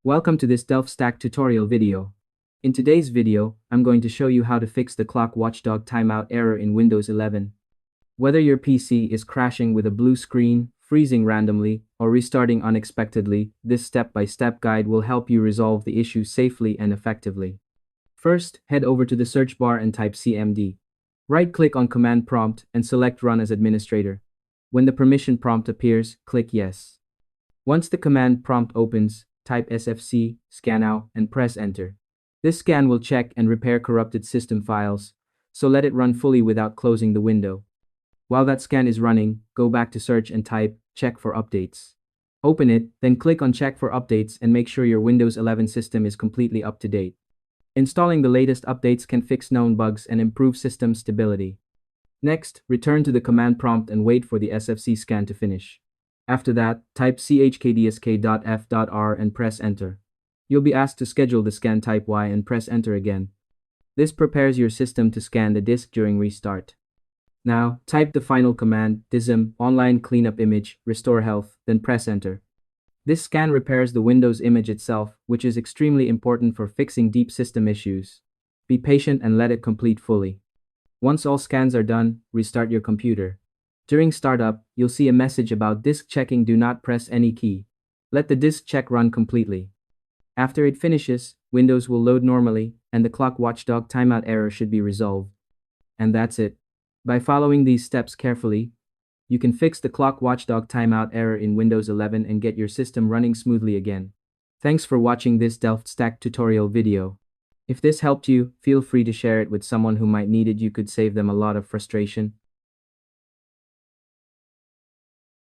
Welcome to this DelftStack tutorial video. In today's video, I'm going to show you how to fix the Clock Watchdog timeout error in Windows 11. Whether your PC is crashing with a blue screen, freezing randomly, or restarting unexpectedly, this step-by-step guide will help you resolve the issue safely and effectively. First, head over to the search bar and type CMD. Right-click on Command Prompt and select Run as Administrator. When the permission prompt appears, click Yes. Once the command prompt opens, type SFC, scan out, and press Enter. This scan will check and repair corrupted system files, so let it run fully without closing the window. While that scan is running, go back to Search and type Check for Updates. Open it, then click on Check for Updates and make sure your Windows 11 system is completely up to date. Installing the latest updates can fix known bugs and improve system stability. Next, return to the command prompt and wait for the SFC scan to finish. After that, type CHKDSK.F.R and press Enter. You'll be asked to schedule the scan, type Y and press Enter again. This prepares your system to scan the disk during restart. Now, type the final command, DISM, Online Cleanup Image, Restore Health, then press Enter. This scan repairs the Windows image itself, which is extremely important for fixing deep system issues. Be patient and let it complete fully. Once all scans are done, restart your computer. During startup, you'll see a message about disk checking. Do not press any key. Let the disk check run completely. After it finishes, Windows will load normally, and the Clock Watchdog timeout error should be resolved. And that's it. By following these steps carefully, you can fix the Clock Watchdog timeout error in Windows 11 and get your system running smoothly again. Thanks for watching this DelftStack tutorial video. If this helped you, feel free to share it with someone who might need it. You could save them a lot of frustration.